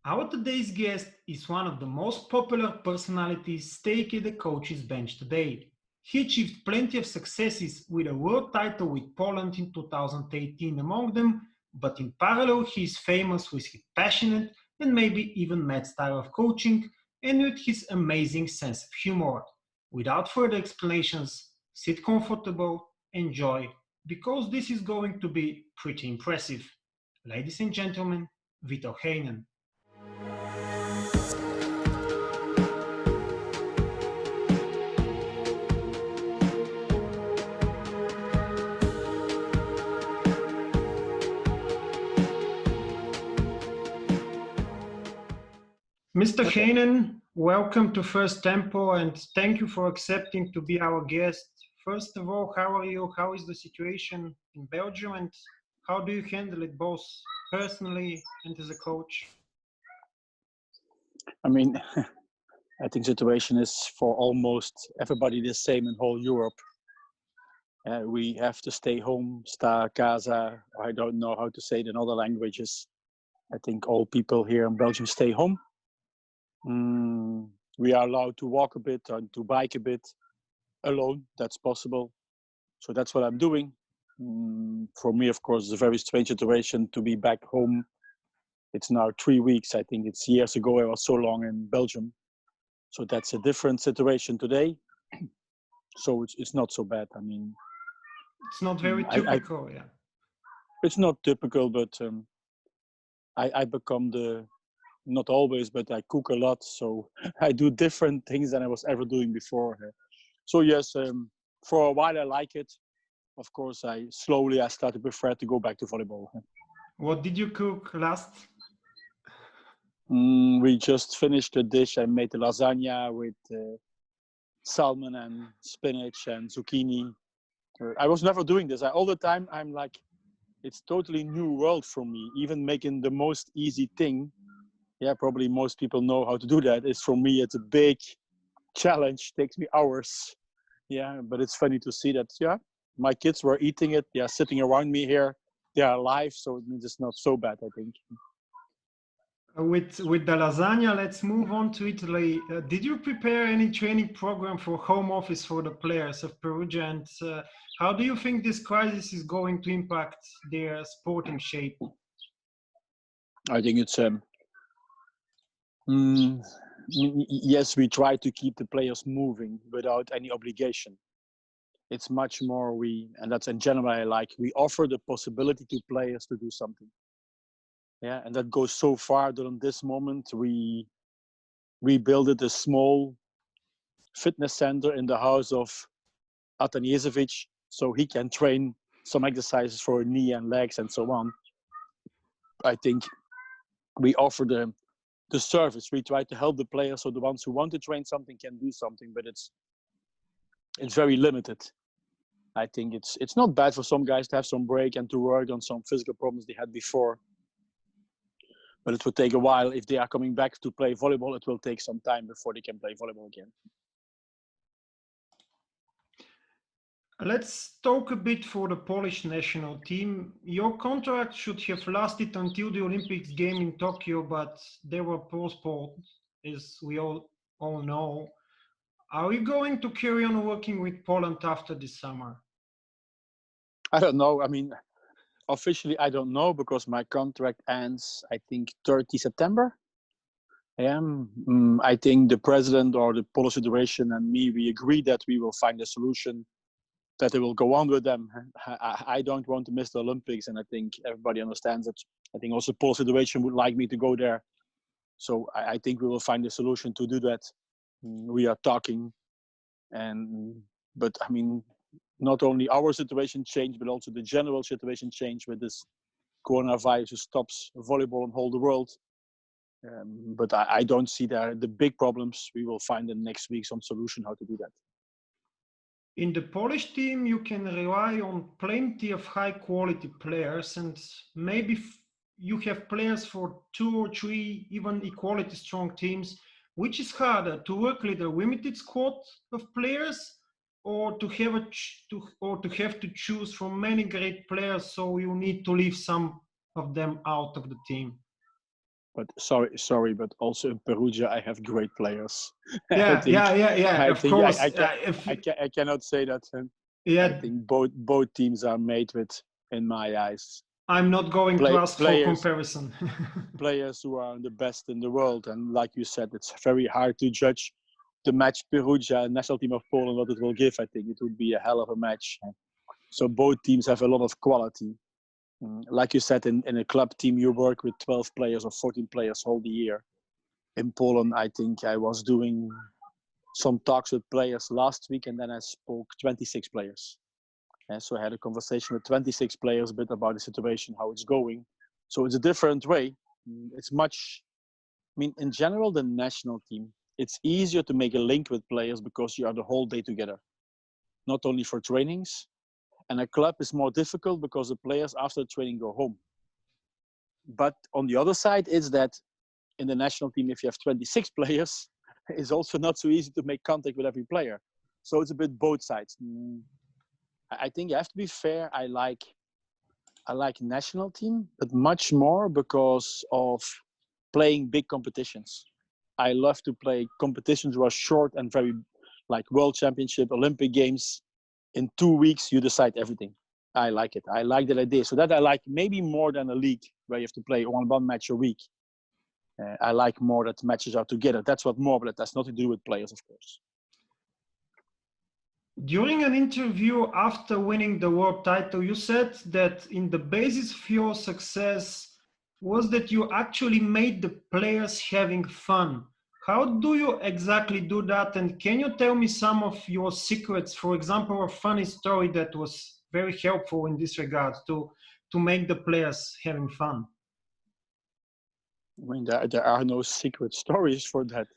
Our today's guest is one of the most popular personalities taking the coach's bench today. He achieved plenty of successes with a world title with Poland in 2018 among them, but in parallel he is famous with his passionate and maybe even mad style of coaching and with his amazing sense of humor. Without further explanations, sit comfortable, enjoy, because this is going to be pretty impressive. Ladies and gentlemen, Vital Heynen. Mr. Okay. Heynen, welcome to First Tempo and thank you for accepting to be our guest. First of all, how are you? How is the situation in Belgium and how do you handle it both personally and as a coach? I mean, I think situation is for almost everybody the same in whole Europe. We have to stay home, sta casa. I don't know how to say it in other languages. I think all people here in Belgium stay home. We are allowed to walk a bit and to bike a bit alone. That's possible. So that's what I'm doing. For me, of course, it's a very strange situation to be back home. It's now 3 weeks. I think it's years ago I was so long in Belgium. So that's a different situation today. So it's not so bad. I mean, It's not very typical, yeah. it's not typical, but I become not always, but I cook a lot. So I do different things than I was ever doing before. So yes, for a while I like it. Of course, I start to prefer to go back to volleyball. What did you cook last? We just finished a dish. I made the lasagna with salmon and spinach and zucchini. I was never doing this. All the time I'm like, it's totally new world for me. Even making the most easy thing, yeah, probably most people know how to do that. Is for me, it's a big challenge. Takes me hours. Yeah, but it's funny to see that. Yeah, my kids were eating it. Yeah, sitting around me here. They are alive, so it means it's not so bad, I think. With the lasagna, let's move on to Italy. Did you prepare any training program for home office for the players of Perugia? And how do you think this crisis is going to impact their sporting shape? I think it's yes, we try to keep the players moving without any obligation. It's much more and that's in general I like, we offer the possibility to players to do something. Yeah, and that goes so far that in this moment we built a small fitness center in the house of Atanasevic, so he can train some exercises for knee and legs and so on. I think we offer the service. We try to help the players, so the ones who want to train something can do something, but it's very limited. I think it's not bad for some guys to have some break and to work on some physical problems they had before. But it will take a while. If they are coming back to play volleyball, it will take some time before they can play volleyball again. Let's talk a bit for the Polish national team. Your contract should have lasted until the Olympics game in Tokyo, but they were postponed, as we all know. Are you going to carry on working with Poland after this summer? I don't know. I mean, officially, I don't know because my contract ends, I think, 30 September. I think the president or the Polish Federation and me, we agree that we will find a solution that they will go on with them. I don't want to miss the Olympics, and I think everybody understands that. I think also Polish Federation would like me to go there. So I think we will find a solution to do that. We are talking, but I mean, not only our situation changed, but also the general situation changed with this coronavirus who stops volleyball in whole the world. But I don't see the big problems. We will find in next week some solution how to do that. In the Polish team, you can rely on plenty of high quality players, and maybe you have players for 2 or 3 even equality strong teams. Which is harder, to work with a limited squad of players, or to have to choose from many great players, so you need to leave some of them out of the team? But sorry, but also in Perugia, I have great players. Yeah, yeah. Of course. I cannot say that. Yeah, I think both teams are made with, in my eyes, I'm not going to ask for comparison. players who are the best in the world. And like you said, it's very hard to judge the match Perugia, national team of Poland, what it will give. I think it would be a hell of a match. So both teams have a lot of quality. Like you said, in a club team, you work with 12 players or 14 players all the year. In Poland, I think I was doing some talks with players last week, and then I spoke 26 players. And so I had a conversation with 26 players a bit about the situation, how it's going. So it's a different way. It's much, I mean, in general, the national team, it's easier to make a link with players because you are the whole day together, not only for trainings. And a club is more difficult because the players after training go home. But on the other side, is that in the national team, if you have 26 players, it's also not so easy to make contact with every player. So it's a bit both sides. I think you have to be fair. I like national team, but much more because of playing big competitions. I love to play competitions who are short and very, like World Championship, Olympic Games. In 2 weeks, you decide everything. I like it. I like that idea. So that I like maybe more than a league where you have to play one match a week. I like more that matches are together. That's what more, but that has nothing to do with players, of course. During an interview after winning the world title, you said that in the basis of your success was that you actually made the players having fun. How do you exactly do that? And can you tell me some of your secrets? For example, a funny story that was very helpful in this regard to make the players having fun. I mean, there are no secret stories for that.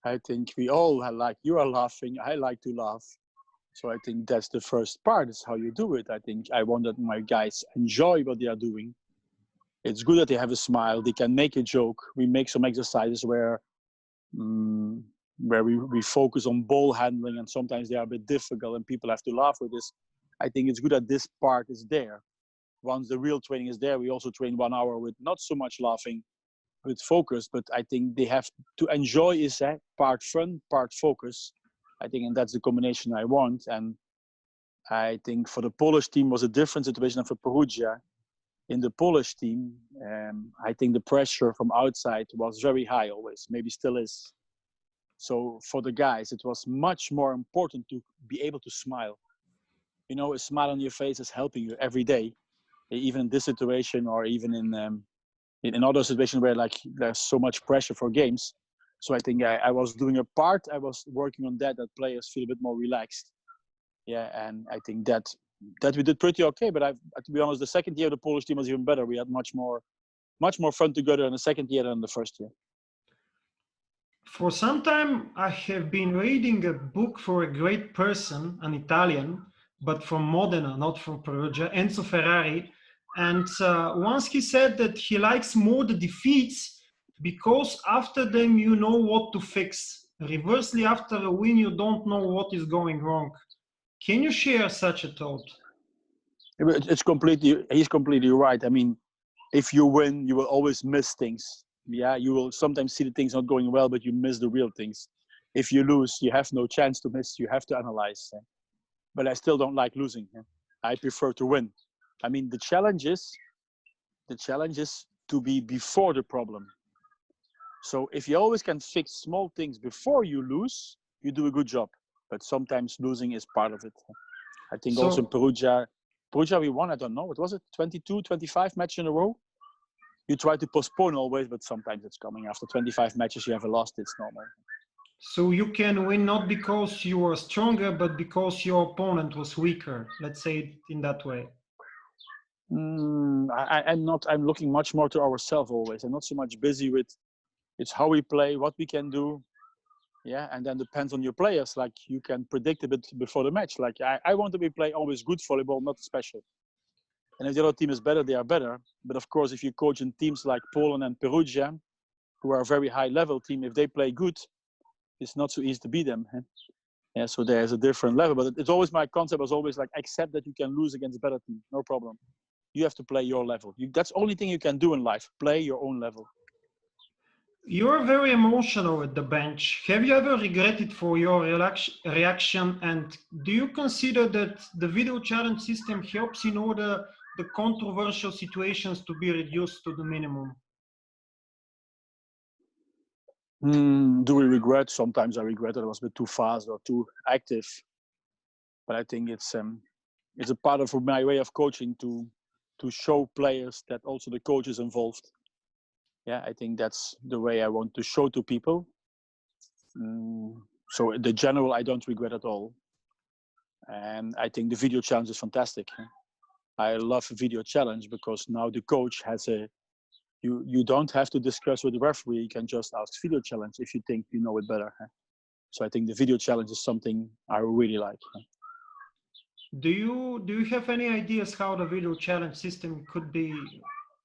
I think we all you are laughing. I like to laugh. So I think that's the first part, is how you do it. I think I want that my guys enjoy what they are doing. It's good that they have a smile. They can make a joke. We make some exercises where we focus on ball handling, and sometimes they are a bit difficult and people have to laugh with this. I think it's good that this part is there. Once the real training is there, we also train 1 hour with not so much laughing, with focus. But I think they have to enjoy is part fun, part focus. I think, and that's the combination I want. And I think for the Polish team was a different situation than for Perugia. In the Polish team, I think the pressure from outside was very high always, maybe still is. So for the guys, it was much more important to be able to smile. You know, a smile on your face is helping you every day, even in this situation or even in other situations where there's so much pressure for games. So I think I was doing a part. I was working on that players feel a bit more relaxed. Yeah, and I think that we did pretty okay. But to be honest, the second year the Polish team was even better. We had much more fun together in the second year than in the first year. For some time, I have been reading a book for a great person, an Italian, but from Modena, not from Perugia, Enzo Ferrari. And once he said that he likes more the defeats because after them you know what to fix. Reversely, after a win, you don't know what is going wrong. Can you share such a thought? He's completely right. I mean, if you win, you will always miss things. Yeah, you will sometimes see the things not going well, but you miss the real things. If you lose, you have no chance to miss. You have to analyze. But I still don't like losing. I prefer to win. I mean, the challenge is to be before the problem. So if you always can fix small things before you lose, you do a good job. But sometimes losing is part of it. I think also in Perugia we won, I don't know, what was it, 22, 25 matches in a row? You try to postpone always, but sometimes it's coming. After 25 matches you have lost, it's normal. So you can win not because you were stronger, but because your opponent was weaker. Let's say it in that way. I'm looking much more to ourselves always. I'm not so much busy with it's how we play, what we can do. Yeah, and then depends on your players. Like you can predict a bit before the match. Like I want to be playing always good volleyball, not special. And if the other team is better, they are better. But of course, if you coach in teams like Poland and Perugia, who are a very high level team, if they play good, it's not so easy to beat them. Yeah, so there's a different level. But it's always, my concept was always like, accept that you can lose against better teams, no problem. You have to play your level. That's the only thing you can do in life, play your own level. You're very emotional at the bench. Have you ever regretted for your reaction? And do you consider that the video challenge system helps in order the controversial situations to be reduced to the minimum? Do we regret? Sometimes I regret that I was a bit too fast or too active. But I think it's a part of my way of coaching to show players that also the coach is involved. Yeah, I think that's the way I want to show to people. So the general, I don't regret at all. And I think the video challenge is fantastic. I love video challenge because now the coach has you don't have to discuss with the referee. You can just ask video challenge if you think you know it better. So I think the video challenge is something I really like. Do you have any ideas how the video challenge system could be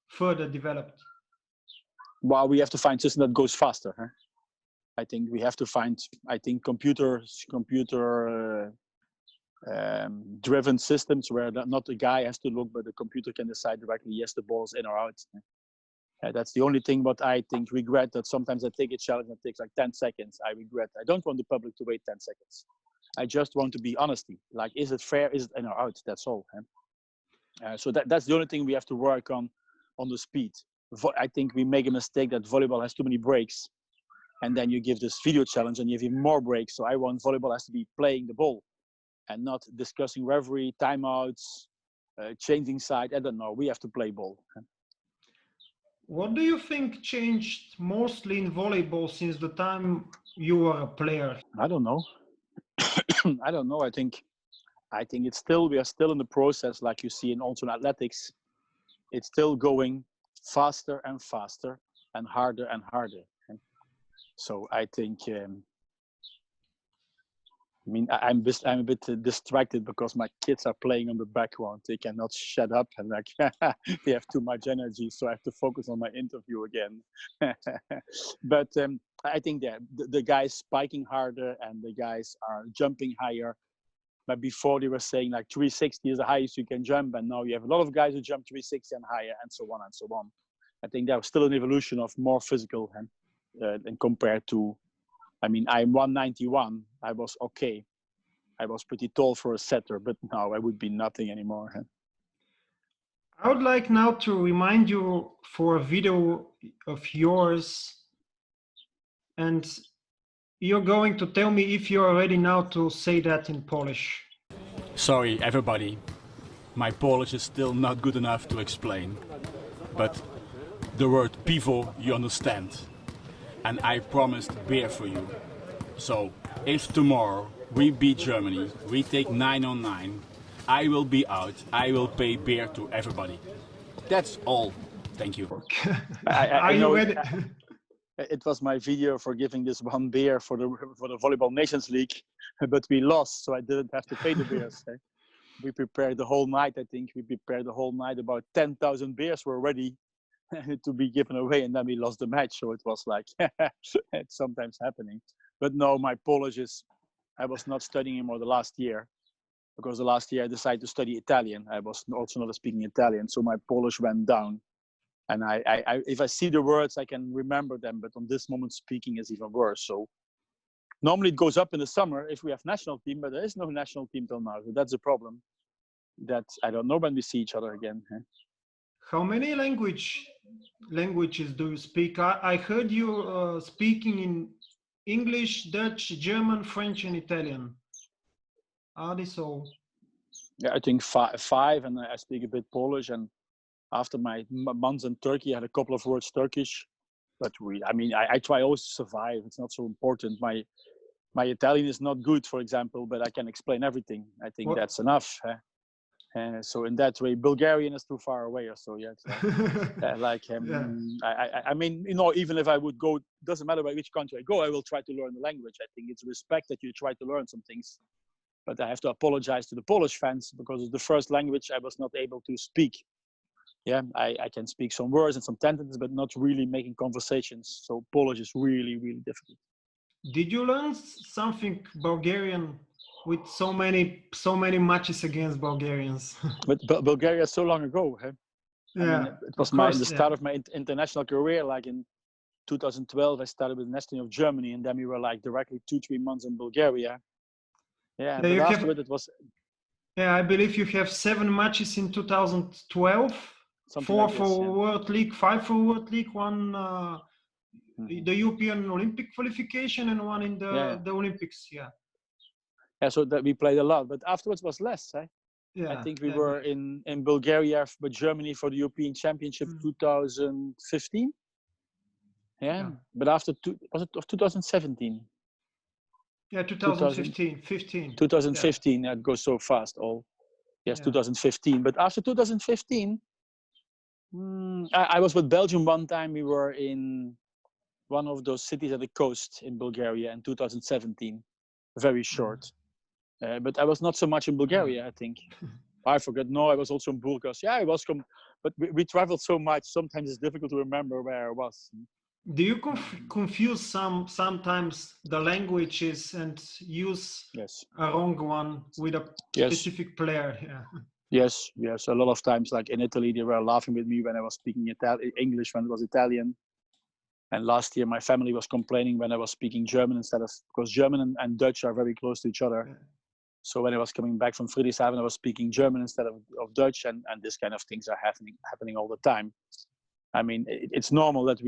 further developed? Well, we have to find a system that goes faster. I think we have to find, computer driven systems where not the guy has to look, but the computer can decide directly, yes, the ball is in or out. That's the only thing what I think regret, that sometimes I take a challenge that takes like 10 seconds. I regret. I don't want the public to wait 10 seconds. I just want to be honesty. Like, is it fair? Is it in or out? That's all. So that's the only thing we have to work on the speed. I think we make a mistake that volleyball has too many breaks. And then you give this video challenge and you have even more breaks. So I want volleyball has to be playing the ball and not discussing referee, timeouts, changing side. I don't know. We have to play ball. What do you think changed mostly in volleyball since the time you were a player? I don't know. I don't know. I think it's still, we are still in the process, like you see in also in athletics. It's still going faster and faster and harder and harder. So I think, I'm a bit distracted because my kids are playing on the background. They cannot shut up and like they have too much energy, so I have to focus on my interview again. But I think that the guys spiking harder and the guys are jumping higher. But before they were saying like 360 is the highest you can jump, and now you have a lot of guys who jump 360 and higher, and so on and so on. I think there's still an evolution of more physical and compared to, I'm 191. I was okay. I was pretty tall for a setter, but now I would be nothing anymore. I would like now to remind you for a video of yours, and you're going to tell me if you're ready now to say that in Polish. Sorry, everybody. My Polish is still not good enough to explain. But the word pivo you understand. And I promised beer for you. So, if tomorrow we beat Germany, we take 9-on-9, I will be out, I will pay beer to everybody. That's all. Thank you. Are you ready? It was my video for giving this one beer for the Volleyball Nations League, but we lost, so I didn't have to pay the beers. We prepared the whole night, I think. We prepared the whole night. About 10,000 beers were ready to be given away, and then we lost the match. So it was like, it's sometimes happening. But no, my Polish is, I was not studying anymore the last year, because the last year I decided to study Italian. I was also not speaking Italian, so my Polish went down. And I if I see the words, I can remember them, but on this moment, speaking is even worse. So normally it goes up in the summer if we have national team, but there is no national team till now. So that's a problem. That I don't know when we see each other again. How many languages do you speak? I heard you speaking in English, Dutch, German, French, and Italian. Are these all? Yeah, I think five, and I speak a bit Polish. And after my months in Turkey, I had a couple of words Turkish. But I try always to survive. It's not so important. My Italian is not good, for example, but I can explain everything. I think that's enough. So in that way, Bulgarian is too far away or so. Yeah, even if I would go, doesn't matter by which country I go, I will try to learn the language. I think it's respect that you try to learn some things. But I have to apologize to the Polish fans because it's the first language I was not able to speak. Yeah, I can speak some words and some sentences, but not really making conversations. So Polish is really, really difficult. Did you learn something Bulgarian with so many matches against Bulgarians? But Bulgaria so long ago. Yeah, it was the start of my international career, like in 2012, I started with the national team of Germany, and then we were like directly 2-3 months in Bulgaria. Yeah, but afterward it was. Yeah, I believe you have 7 matches in 2012. Something 4 like this, for yeah. World League, 5 for World League, 1 the European Olympic qualification, and 1 in the Olympics. Yeah. Yeah, so that we played a lot, but afterwards was less. Yeah, I think we were in Bulgaria with Germany for the European Championship 2015. Yeah, but after was it of 2017? Yeah, 2015. 2015. It goes so fast. Yes, 2015. But after 2015, I was with Belgium one time. We were in one of those cities at the coast in Bulgaria in 2017. Very short. But I was not so much in Bulgaria, I think. I forgot. No, I was also in Burgos. Yeah, I was. But we traveled so much. Sometimes it's difficult to remember where I was. Do you confuse sometimes the languages and use a wrong one with a specific player? Yeah. Yes. A lot of times, like in Italy, they were laughing with me when I was speaking English when it was Italian. And last year, my family was complaining when I was speaking German because German and Dutch are very close to each other. Yeah. So when I was coming back from Friedrichshafen, I was speaking German instead of Dutch, and this kind of things are happening all the time. I mean, it's normal that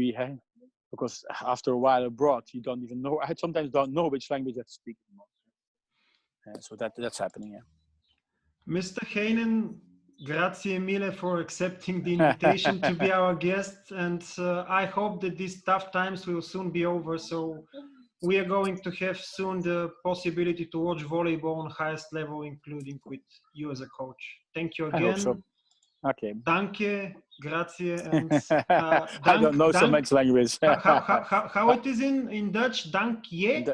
because after a while abroad, you don't even know. I sometimes don't know which language I speak anymore. So that's happening. Yeah. Mr. Heynen, grazie mille for accepting the invitation to be our guest, and I hope that these tough times will soon be over. So we are going to have soon the possibility to watch volleyball on highest level, including with you as a coach. Thank you again. I hope so. Okay. Danke, grazie, and I don't know so much language. how it is in Dutch? Dank je?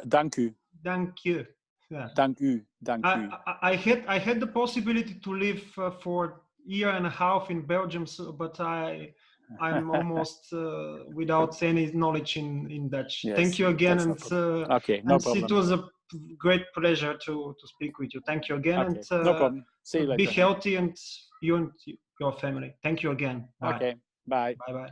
Dank u. Dank je. Yeah. Dank u. Dank u. I had the possibility to live for a year and a half in Belgium, but I'm almost without any knowledge in Dutch. Yes, thank you again, and okay, no problem. It was a great pleasure to speak with you. Thank you again, okay, and no problem. See you later. Be healthy, and you and your family. Thank you again. Bye. Okay, bye. Bye.